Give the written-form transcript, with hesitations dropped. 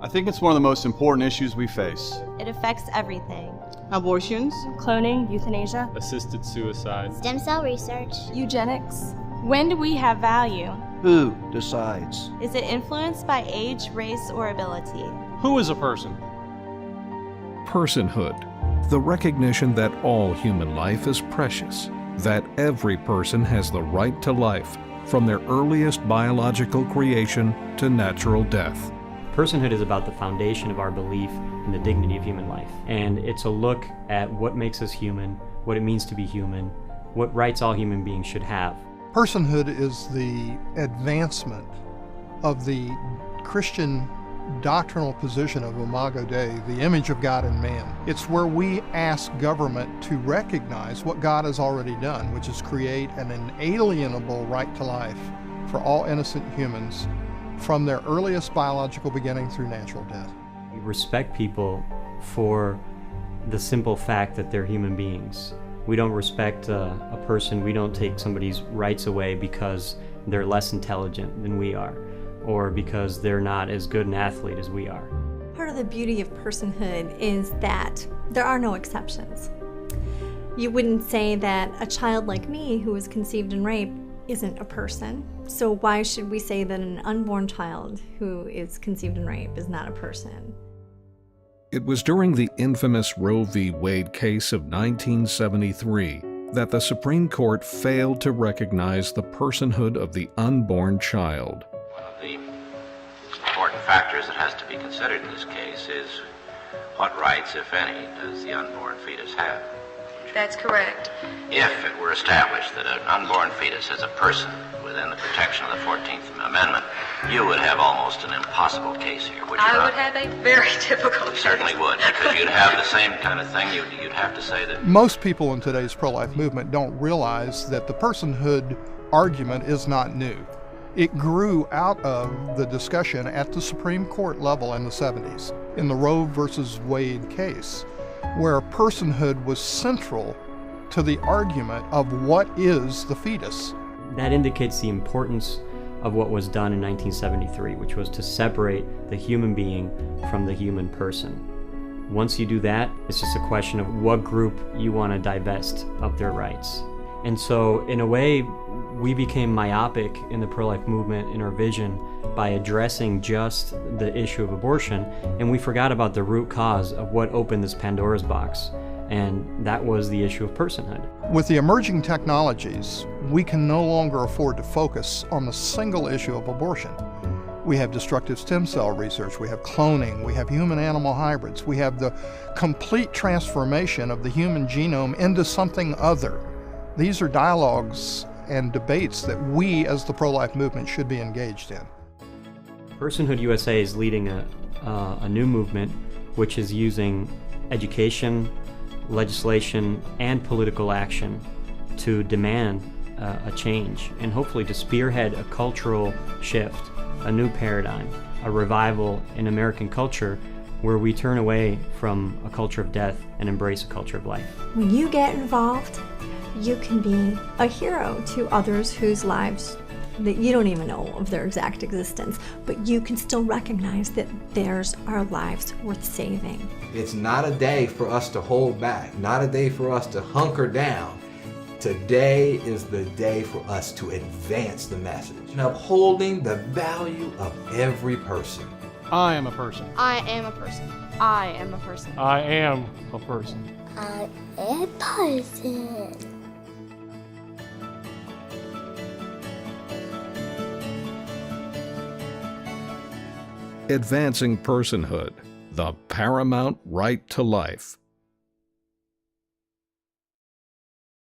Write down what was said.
I think it's one of the most important issues we face. It affects everything. Abortions, cloning, euthanasia, assisted suicide, stem cell research, eugenics. When do we have value? Who decides? Is it influenced by age, race, or ability? Who is a person? Personhood, the recognition that all human life is precious, that every person has the right to life, from their earliest biological creation to natural death. Personhood is about the foundation of our belief in the dignity of human life. And it's a look at what makes us human, what it means to be human, what rights all human beings should have. Personhood is the advancement of the Christian doctrinal position of Imago Dei, the image of God in man. It's where we ask government to recognize what God has already done, which is create an inalienable right to life for all innocent humans from their earliest biological beginning through natural death. We respect people for the simple fact that they're human beings. We don't respect a person, we don't take somebody's rights away because they're less intelligent than we are, or because they're not as good an athlete as we are. Part of the beauty of personhood is that there are no exceptions. You wouldn't say that a child like me who was conceived and raped isn't a person. So why should we say that an unborn child who is conceived and raped is not a person? It was during the infamous Roe v. Wade case of 1973 that the Supreme Court failed to recognize the personhood of the unborn child. One of the important factors that has to be considered in this case is what rights, if any, does the unborn fetus have? That's correct. If it were established that an unborn fetus is a person within the protection of the 14th Amendment, you would have almost an impossible case here, would you not? I would have a very difficult case. You certainly would, because you'd have the same kind of thing. You'd have to say that... Most people in today's pro-life movement don't realize that the personhood argument is not new. It grew out of the discussion at the Supreme Court level in the 70s, in the Roe versus Wade case, where personhood was central to the argument of what is the fetus. That indicates the importance of what was done in 1973, which was to separate the human being from the human person. Once you do that, it's just a question of what group you want to divest of their rights. And so, in a way, we became myopic in the pro-life movement in our vision by addressing just the issue of abortion, and we forgot about the root cause of what opened this Pandora's box, and that was the issue of personhood. With the emerging technologies, we can no longer afford to focus on the single issue of abortion. We have destructive stem cell research, we have cloning, we have human-animal hybrids, we have the complete transformation of the human genome into something other. These are dialogues and debates that we as the pro-life movement should be engaged in. Personhood USA is leading a new movement which is using education, legislation, and political action to demand a change and hopefully to spearhead a cultural shift, a new paradigm, a revival in American culture where we turn away from a culture of death and embrace a culture of life. When you get involved, you can be a hero to others whose lives that you don't even know of their exact existence, but you can still recognize that theirs are lives worth saving. It's not a day for us to hold back, not a day for us to hunker down. Today is the day for us to advance the message and upholding the value of every person. I am a person. I am a person. I am a person. I am a person. I am a person. Advancing personhood, the paramount right to life.